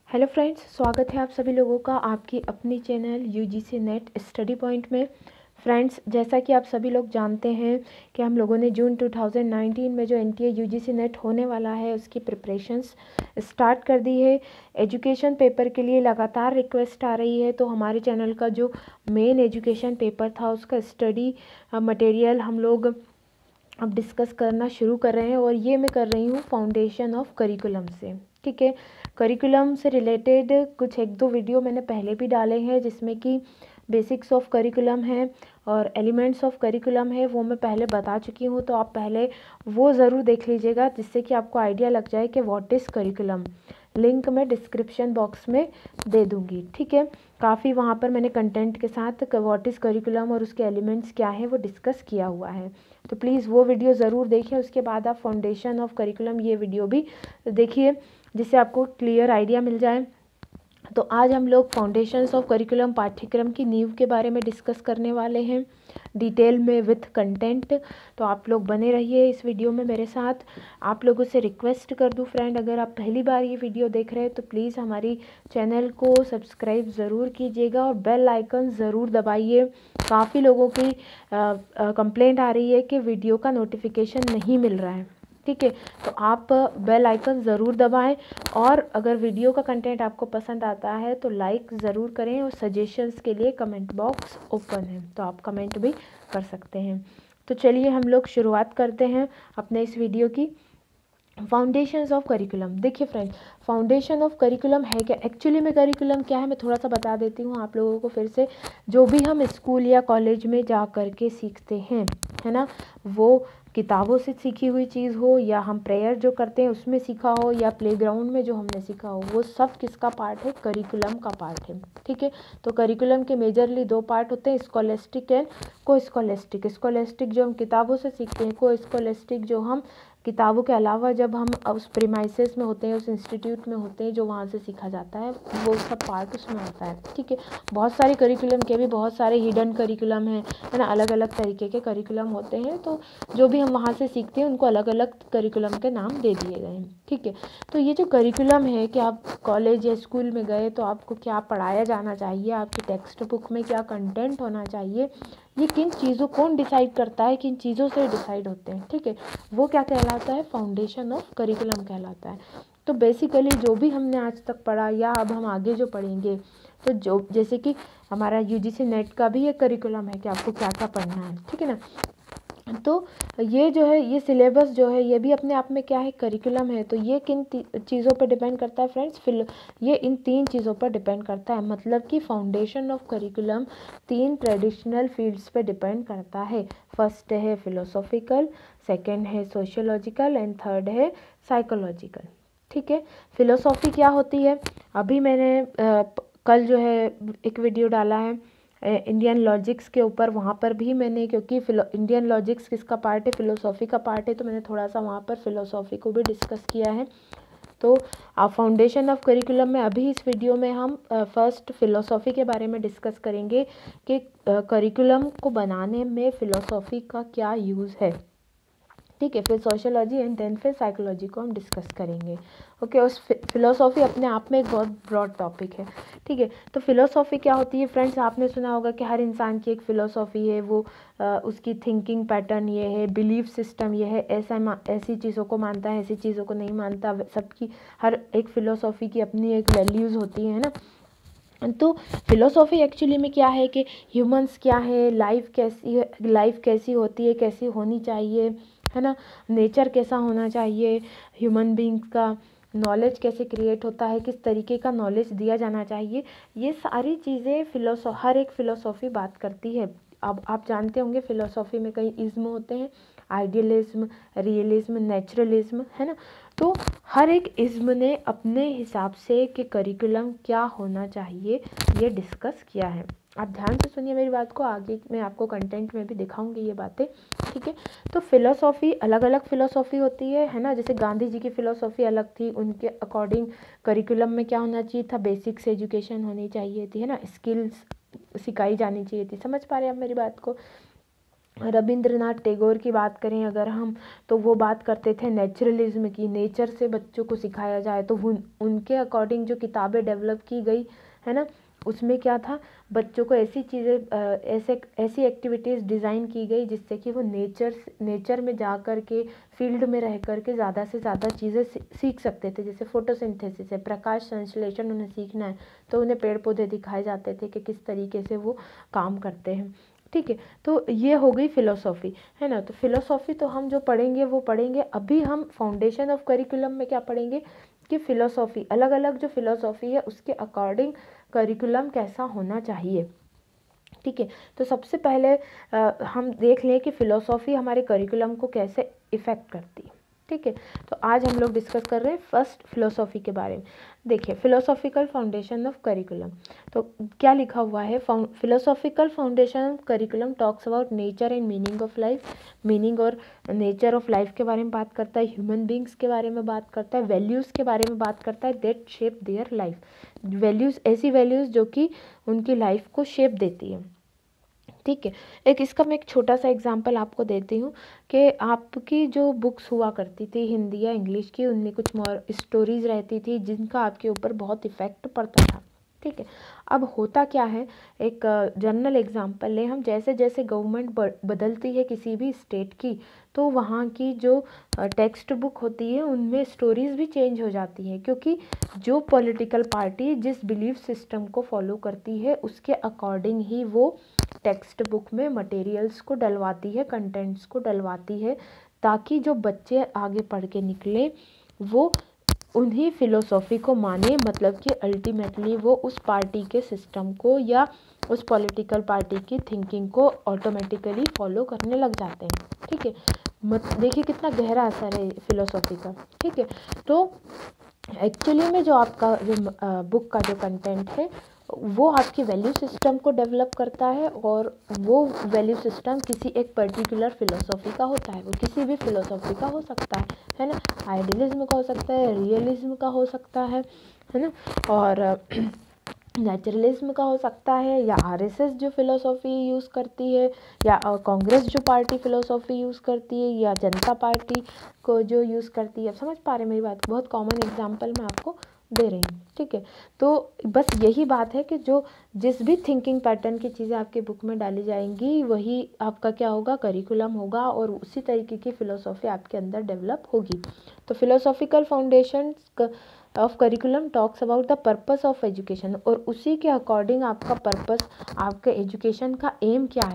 Hello friends, स्वागत है आप सभी लोगों का आपकी अपनी channel UGC net study point में। फ्रेंड्स, जैसा कि आप सभी लोग जानते हैं कि हम लोगों ने जून 2019 में जो एनटीए यूजीसी नेट होने वाला है उसकी प्रिपरेशंस स्टार्ट कर दी है। एजुकेशन पेपर के लिए लगातार रिक्वेस्ट आ रही है, तो हमारे चैनल का जो मेन एजुकेशन पेपर था उसका स्टडी मटेरियल हम लोग अब डिस्कस करना शुरू कर रहे हैं। और ये मैं कर रही हूँ फाउंडेशन ऑफ करिकुलम से। ठीक है, करिकुलम से रिलेटेड कुछ एक दो वीडियो मैंने पहले भी डाले हैं, जिसमें कि बेसिक्स ऑफ करिकुलम है और एलिमेंट्स ऑफ करिकुलम है, वो मैं पहले बता चुकी हूँ। तो आप पहले वो ज़रूर देख लीजिएगा, जिससे कि आपको आइडिया लग जाए कि व्हाट इज़ करिकुलम। लिंक मैं डिस्क्रिप्शन बॉक्स में दे दूँगी। ठीक है, काफ़ी वहाँ पर मैंने कंटेंट के साथ व्हाट इज़ करिकुलम और उसके एलिमेंट्स क्या हैं वो डिस्कस किया हुआ है। तो प्लीज़ वो वीडियो ज़रूर देखिए। उसके बाद आप फाउंडेशन ऑफ करिकुलम ये वीडियो भी देखिए, जिससे आपको क्लियर आइडिया मिल जाए। तो आज हम लोग फाउंडेशंस ऑफ करिकुलम पाठ्यक्रम की नींव के बारे में डिस्कस करने वाले हैं डिटेल में विथ कंटेंट। तो आप लोग बने रहिए इस वीडियो में मेरे साथ। आप लोगों से रिक्वेस्ट कर दूं फ्रेंड, अगर आप पहली बार ये वीडियो देख रहे हैं तो प्लीज़ हमारी चैनल को सब्सक्राइब ज़रूर कीजिएगा और बेल आइकन ज़रूर दबाइए। काफ़ी लोगों की कंप्लेंट आ रही है कि वीडियो का नोटिफिकेशन नहीं मिल रहा है। ठीक है, तो आप बेल आइकन ज़रूर दबाएं और अगर वीडियो का कंटेंट आपको पसंद आता है तो लाइक ज़रूर करें। और सजेशंस के लिए कमेंट बॉक्स ओपन है, तो आप कमेंट भी कर सकते हैं। तो चलिए हम लोग शुरुआत करते हैं अपने इस वीडियो की। Foundations of curriculum. देखिए फ्रेंड, फाउंडेशन ऑफ करिकुलम है क्या? एक्चुअली में करिकुलम क्या है मैं थोड़ा सा बता देती हूँ आप लोगों को फिर से। जो भी हम स्कूल या कॉलेज में जा कर के सीखते हैं, है ना, वो किताबों से सीखी हुई चीज़ हो या हम प्रेयर जो करते हैं उसमें सीखा हो या प्लेग्राउंड में जो हमने सीखा हो, वो सब किसका पार्ट है? करिकुलम का पार्ट है। ठीक है, तो करिकुलम के मेजरली दो पार्ट होते हैं, स्कॉलेस्टिक एंड को स्कॉलेस्टिक। स्कॉलेस्टिक जो हम किताबों से सीखते हैं, को स्कॉलेस्टिक जो हम किताबों के अलावा जब हम उस प्रीमाइसेस में होते हैं, उस इंस्टीट्यूट में होते हैं जो वहाँ से सीखा जाता है, वो सब पार्ट उसमें होता है। ठीक है, बहुत सारे करिकुलम के भी बहुत सारे हिडन करिकुलम हैं, है ना, अलग अलग तरीके के करिकुलम होते हैं। तो जो भी हम वहाँ से सीखते हैं उनको अलग अलग करिकुलम के नाम दे दिए गए हैं। ठीक है, तो ये जो करिकुलम है कि आप कॉलेज या स्कूल में गए तो आपको क्या पढ़ाया जाना चाहिए, आपकी टेक्स्ट बुक में क्या कंटेंट होना चाहिए, ये किन चीज़ों कौन डिसाइड करता है, किन चीज़ों से डिसाइड होते हैं। ठीक है, वो क्या कहलाता है? फाउंडेशन ऑफ करिकुलम कहलाता है। तो बेसिकली जो भी हमने आज तक पढ़ा या अब हम आगे जो पढ़ेंगे, तो जो जैसे कि हमारा यूजीसी नेट का भी एक करिकुलम है कि आपको क्या क्या पढ़ना है। ठीक है ना, तो ये जो है, ये सिलेबस जो है, ये भी अपने आप में क्या है? करिकुलम है। तो ये किन चीज़ों पर डिपेंड करता है फ्रेंड्स? ये इन तीन चीज़ों पर डिपेंड करता है। मतलब कि फाउंडेशन ऑफ करिकुलम तीन ट्रेडिशनल फील्ड्स पे डिपेंड करता है। फर्स्ट है फिलोसॉफिकल, सेकंड है सोशियोलॉजिकल एंड थर्ड है साइकोलॉजिकल। ठीक है, फिलोसॉफी क्या होती है? अभी मैंने कल जो है एक वीडियो डाला है इंडियन लॉजिक्स के ऊपर। वहाँ पर भी मैंने, क्योंकि इंडियन लॉजिक्स किसका पार्ट है? फिलोसॉफी का पार्ट है, तो मैंने थोड़ा सा वहाँ पर फिलोसॉफी को भी डिस्कस किया है। तो फाउंडेशन ऑफ करिकुलम में अभी इस वीडियो में हम फर्स्ट फिलोसॉफी के बारे में डिस्कस करेंगे कि करिकुलम को बनाने में फिलोसॉफी का क्या यूज़ है। ठीक है, फिर सोशियोलॉजी एंड देन फिर साइकोलॉजी को हम डिस्कस करेंगे। ओके, उस फिलोसॉफी अपने आप में एक बहुत ब्रॉड टॉपिक है। ठीक है, तो फिलोसॉफी क्या होती है फ्रेंड्स? आपने सुना होगा कि हर इंसान की एक फ़िलोसॉफ़ी है, वो उसकी थिंकिंग पैटर्न ये है, बिलीफ सिस्टम ये है, ऐसी चीज़ों को मानता है, ऐसी चीज़ों को नहीं मानता। सबकी हर एक फ़िलोसॉफ़ी की अपनी एक वैल्यूज़ होती है ना। तो फिलोसॉफी एक्चुअली में क्या है कि ह्यूमंस क्या है, लाइफ कैसी होती है, कैसी होनी चाहिए, है ना, नेचर कैसा होना चाहिए, ह्यूमन बींग्स का नॉलेज कैसे क्रिएट होता है, किस तरीके का नॉलेज दिया जाना चाहिए, ये सारी चीज़ें हर एक फ़िलोसॉफ़ी बात करती है। अब आप जानते होंगे फ़िलोसॉफ़ी में कई इज़्म होते हैं, आइडियलिज्म, रियलिज्म, नेचुरलिज्म, है ना। तो हर एक इज़्म ने अपने हिसाब से कि करिकुलम क्या होना चाहिए ये डिस्कस किया है। आप ध्यान से सुनिए मेरी बात को, आगे मैं आपको कंटेंट में भी दिखाऊंगी ये बातें। ठीक है, तो फिलोसॉफ़ी अलग अलग फ़िलोसॉफ़ी होती है ना। जैसे गांधी जी की फ़िलोसॉफ़ी अलग थी, उनके अकॉर्डिंग करिकुलम में क्या होना चाहिए था? बेसिक्स एजुकेशन होनी चाहिए थी, है ना, स्किल्स सिखाई जानी चाहिए थी। समझ पा रहे हैं आप मेरी बात को? रविंद्रनाथ टैगोर की बात करें अगर हम, तो वो बात करते थे नेचुरलिज्म की, नेचर से बच्चों को सिखाया जाए। तो उनके अकॉर्डिंग जो किताबें डेवलप की गई है ना, उसमें क्या था, बच्चों को ऐसी चीज़ें ऐसी एक्टिविटीज़ डिज़ाइन की गई जिससे कि वो नेचर में जा कर के, फील्ड में रह कर के ज़्यादा से ज़्यादा चीज़ें सीख सकते थे। जैसे फोटोसिंथेसिस है, प्रकाश संश्लेषण उन्हें सीखना है, तो उन्हें पेड़ पौधे दिखाए जाते थे कि किस तरीके से वो काम करते हैं। ठीक है, तो ये हो गई फिलोसॉफी, है ना। तो फिलोसॉफी तो हम जो पढ़ेंगे वो पढ़ेंगे। अभी हम फाउंडेशन ऑफ करिकुलम में क्या पढ़ेंगे कि फिलोसॉफी, अलग अलग जो फिलोसॉफी है उसके अकॉर्डिंग करिकुलम कैसा होना चाहिए। ठीक है, तो सबसे पहले हम देख लें कि फ़िलोसॉफ़ी हमारे करिकुलम को कैसे इफ़ेक्ट करती है। ठीक है, तो आज हम लोग डिस्कस कर रहे हैं फर्स्ट फ़िलोसॉफ़ी के बारे में। देखिए, फ़िलोसॉफ़िकल फाउंडेशन ऑफ करिकुलम, तो क्या लिखा हुआ है, philosophical foundation of curriculum talks about nature and meaning of life. Meaning और नेचर ऑफ लाइफ के बारे में बात करता है, ह्यूमन बींग्स के बारे में बात करता है, वैल्यूज़ के बारे में बात करता है, that shape their life. Values, ऐसी वैल्यूज़ जो कि उनकी लाइफ को शेप देती है। ठीक है, इसका मैं एक छोटा सा एग्जांपल आपको देती हूँ कि आपकी जो बुक्स हुआ करती थी हिंदी या इंग्लिश की, उनमें कुछ मोर स्टोरीज़ रहती थी जिनका आपके ऊपर बहुत इफ़ेक्ट पड़ता था। ठीक है, अब होता क्या है, एक जनरल एग्जांपल लें हम, जैसे जैसे गवर्नमेंट बदलती है किसी भी स्टेट की, तो वहाँ की जो टेक्स्ट बुक होती है उनमें स्टोरीज़ भी चेंज हो जाती हैं, क्योंकि जो पॉलिटिकल पार्टी जिस बिलीफ सिस्टम को फॉलो करती है उसके अकॉर्डिंग ही वो टेक्स्ट बुक में मटेरियल्स को डलवाती है, कंटेंट्स को डलवाती है, ताकि जो बच्चे आगे पढ़ के निकले वो उन्हीं फिलोसॉफी को माने, मतलब कि अल्टीमेटली वो उस पार्टी के सिस्टम को या उस पॉलिटिकल पार्टी की थिंकिंग को ऑटोमेटिकली फॉलो करने लग जाते हैं। ठीक है, देखिए कितना गहरा असर है फिलोसॉफी का। ठीक है, तो एक्चुअली में जो आपका जो बुक का जो कंटेंट है वो आपकी वैल्यू सिस्टम को डेवलप करता है, और वो वैल्यू सिस्टम किसी एक पर्टिकुलर फिलोसॉफी का होता है। वो किसी भी फिलोसॉफी का हो सकता है ना, आइडियलिज्म का हो सकता है, रियलिज्म का हो सकता है ना, और नेचुरलिज्म का हो सकता है, या आरएसएस जो फिलोसॉफी यूज़ करती है, या कांग्रेस जो पार्टी फिलोसॉफी यूज़ करती है, या जनता पार्टी को जो यूज़ करती है। अब समझ पा रहे हैं मेरी बात, बहुत कॉमन एग्जांपल मैं आपको दे रही हूँ। ठीक है, तो बस यही बात है कि जो जिस भी थिंकिंग पैटर्न की चीज़ें आपकी बुक में डाली जाएंगी वही आपका क्या होगा, करिकुलम होगा, और उसी तरीके की फ़िलोसॉफी आपके अंदर डेवलप होगी। तो philosophical foundation of curriculum talks about the purpose of education, और उसी के अकॉर्डिंग आपका पर्पस, आपके एजुकेशन का एम क्या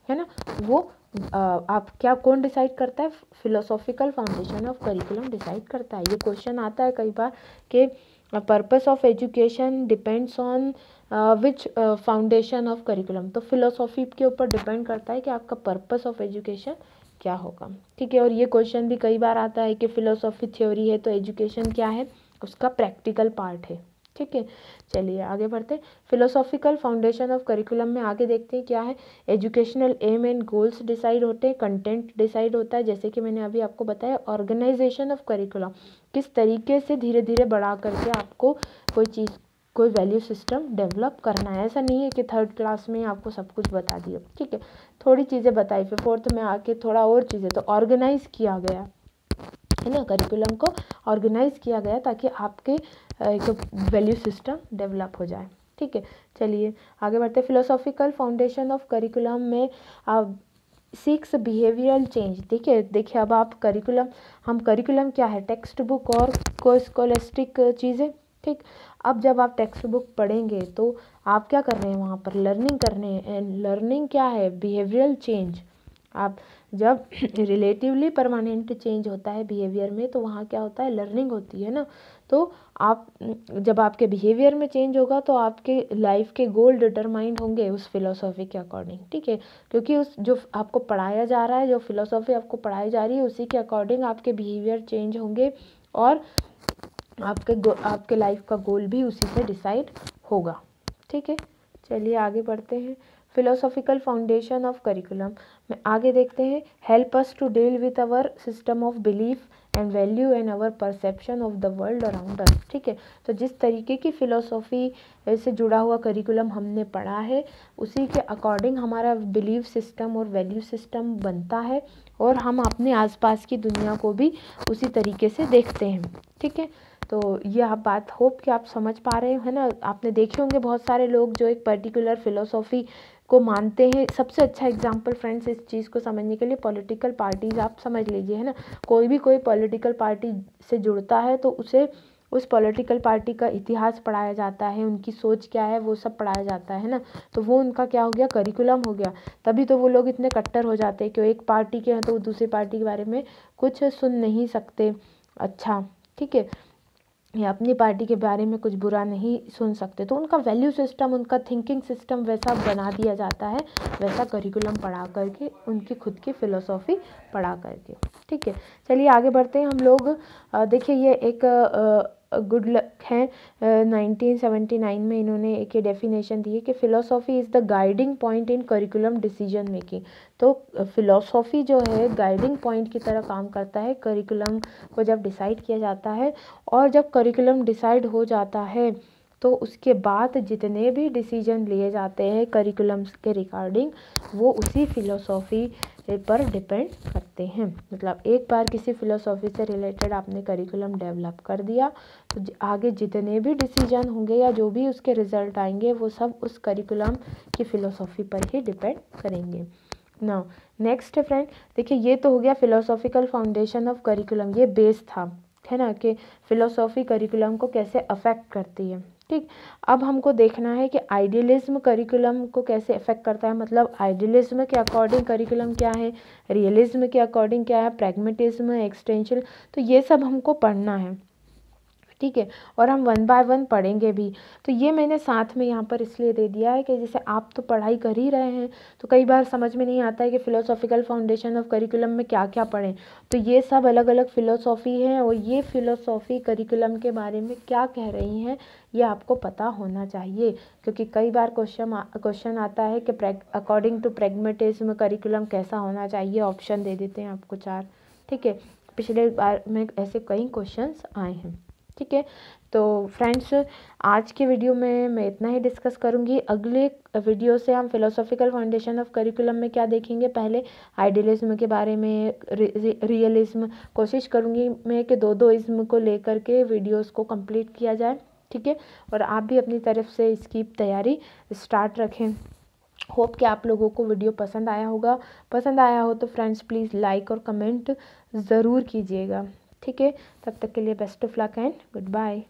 है ना, वो आप क्या, कौन डिसाइड करता है, philosophical foundation of curriculum decide करता है। ये क्वेश्चन आता है कई बार कि purpose of education depends on which foundation of curriculum. तो फिलोसॉफी के ऊपर डिपेंड करता है कि आपका पर्पस ऑफ एजुकेशन क्या होगा। ठीक है, और ये क्वेश्चन भी कई बार आता है कि फिलोसॉफी थ्योरी है तो एजुकेशन क्या है, उसका प्रैक्टिकल पार्ट है। ठीक है, चलिए आगे बढ़ते हैं। फिलोसॉफिकल फाउंडेशन ऑफ करिकुलम में आगे देखते हैं क्या है। Educational aim and goals decide होते हैं, कंटेंट डिसाइड होता है, जैसे कि मैंने अभी आपको बताया। ऑर्गेनाइजेशन ऑफ करिकुलम, किस तरीके से धीरे धीरे बढ़ा करके आपको कोई चीज़, कोई वैल्यू सिस्टम डेवलप करना है। ऐसा नहीं है कि थर्ड क्लास में आपको सब कुछ बता दिया। ठीक है, थोड़ी चीज़ें बताई, फिर फोर्थ में आके थोड़ा और चीज़ें, तो ऑर्गेनाइज किया गया है ना, करिकुलम को ऑर्गेनाइज किया गया ताकि आपके एक वैल्यू सिस्टम डेवलप हो जाए। ठीक है, चलिए आगे बढ़ते हैं। फिलोसॉफिकल फाउंडेशन ऑफ करिकुलम में सीक्स बिहेवियरल चेंज। देखिए अब आप करिकुलम, हम करिकुलम क्या है, टेक्स्ट बुक और को स्कॉलस्टिक चीज़ें। ठीक, अब जब आप टेक्स्ट बुक पढ़ेंगे तो आप क्या कर रहे हैं, वहाँ पर लर्निंग कर रहे हैं, एंड लर्निंग क्या है, बिहेवियरल चेंज। आप जब रिलेटिवली परमानेंट चेंज होता है बिहेवियर में, तो वहाँ क्या होता है, लर्निंग होती है ना। तो आप जब आपके बिहेवियर में चेंज होगा तो आपके लाइफ के गोल डिटरमाइंड होंगे उस फिलोसॉफी के अकॉर्डिंग। ठीक है, क्योंकि उस जो आपको पढ़ाया जा रहा है, जो फिलोसॉफी आपको पढ़ाई जा रही है, उसी के अकॉर्डिंग आपके बिहेवियर चेंज होंगे, और आपके लाइफ का गोल भी उसी से डिसाइड होगा। ठीक है, चलिए आगे बढ़ते हैं। फिलोसॉफिकल फाउंडेशन ऑफ करिकुलम में आगे देखते हैं। Help us to deal with our system of belief and value and our perception of the world around us. ठीक है, तो जिस तरीके की फ़िलोसॉफ़ी से जुड़ा हुआ करिकुलम हमने पढ़ा है उसी के अकॉर्डिंग हमारा बिलीफ सिस्टम और वैल्यू सिस्टम बनता है और हम अपने आसपास की दुनिया को भी उसी तरीके से देखते हैं। ठीक है, तो ये आप बात होप कि आप समझ पा रहे हैं ना। आपने देखे होंगे बहुत सारे लोग जो एक पर्टिकुलर फ़िलोसॉफ़ी को मानते हैं। सबसे अच्छा एग्जांपल फ्रेंड्स इस चीज़ को समझने के लिए पॉलिटिकल पार्टीज़ आप समझ लीजिए, है ना। कोई पॉलिटिकल पार्टी से जुड़ता है तो उसे उस पॉलिटिकल पार्टी का इतिहास पढ़ाया जाता है, उनकी सोच क्या है वो सब पढ़ाया जाता है ना। तो वो उनका क्या हो गया, करिकुलम हो गया। तभी तो वो लोग इतने कट्टर हो जाते हैं कि एक पार्टी के हैं तो वो दूसरी पार्टी के बारे में कुछ सुन नहीं सकते। अच्छा, ठीक है, या अपनी पार्टी के बारे में कुछ बुरा नहीं सुन सकते। तो उनका वैल्यू सिस्टम, उनका थिंकिंग सिस्टम वैसा बना दिया जाता है, वैसा करिकुलम पढ़ा करके, उनकी खुद की फ़िलोसॉफ़ी पढ़ा करके। ठीक है, चलिए आगे बढ़ते हैं हम लोग। देखिए ये एक गुड लक है 1979 में इन्होंने एक डेफिनेशन दी है कि philosophy is the guiding point in curriculum decision making. तो फ़िलोसॉफ़ी जो है गाइडिंग पॉइंट की तरह काम करता है करिकुलम को जब डिसाइड किया जाता है। और जब करिकुलम डिसाइड हो जाता है तो उसके बाद जितने भी डिसीजन लिए जाते हैं करिकुलम्स के रिगार्डिंग वो उसी फ़िलोसॉफ़ी पर डिपेंड करते हैं। मतलब एक बार किसी फ़िलोसॉफ़ी से रिलेटेड आपने करिकुलम डेवलप कर दिया तो आगे जितने भी डिसीजन होंगे या जो भी उसके रिज़ल्ट आएंगे वो सब उस करिकुलम की फ़िलोसॉफ़ी पर ही डिपेंड करेंगे। नाउ नेक्स्ट फ्रेंड, देखिए ये तो हो गया फ़िलोसॉफिकल फाउंडेशन ऑफ करिकुलम, ये बेस था, है ना, कि फ़िलोसॉफ़ी करिकुलम को कैसे अफेक्ट करती है। ठीक, अब हमको देखना है कि आइडियलिज्म करिकुलम को कैसे अफेक्ट करता है। मतलब आइडियलिज्म के अकॉर्डिंग करिकुलम क्या है, रियलिज्म के अकॉर्डिंग क्या है, प्रैग्मेटिज्म, एक्सटेंशियल, तो ये सब हमको पढ़ना है। ठीक है, और हम वन बाय वन पढ़ेंगे भी। तो ये मैंने साथ में यहाँ पर इसलिए दे दिया है कि जैसे आप तो पढ़ाई कर ही रहे हैं तो कई बार समझ में नहीं आता है कि फ़िलोसॉफिकल फाउंडेशन ऑफ करिकुलम में क्या क्या पढ़ें। तो ये सब अलग अलग फ़िलोसॉफ़ी हैं और ये फ़िलोसॉफ़ी करिकुलम के बारे में क्या कह रही हैं ये आपको पता होना चाहिए। क्योंकि कई बार क्वेश्चन आता है कि अकॉर्डिंग टू प्रैग्मेटिज्म करिकुलम कैसा होना चाहिए, ऑप्शन दे देते हैं आपको 4। ठीक है, पिछले बार में ऐसे कई क्वेश्चंस आए हैं। ठीक है, तो फ्रेंड्स आज के वीडियो में मैं इतना ही डिस्कस करूंगी। अगले वीडियो से हम फ़िलोसॉफिकल फाउंडेशन ऑफ करिकुलम में क्या देखेंगे, पहले आइडियलिज्म के बारे में, रियलिज्म, कोशिश करूंगी मैं कि दो इज्म को लेकर के वीडियोस को कंप्लीट किया जाए। ठीक है, और आप भी अपनी तरफ से इसकी तैयारी स्टार्ट रखें। होप कि आप लोगों को वीडियो पसंद आया होगा। पसंद आया हो तो फ्रेंड्स प्लीज़ लाइक और कमेंट ज़रूर कीजिएगा। ठीक है, तब तक के लिए best of luck and good bye.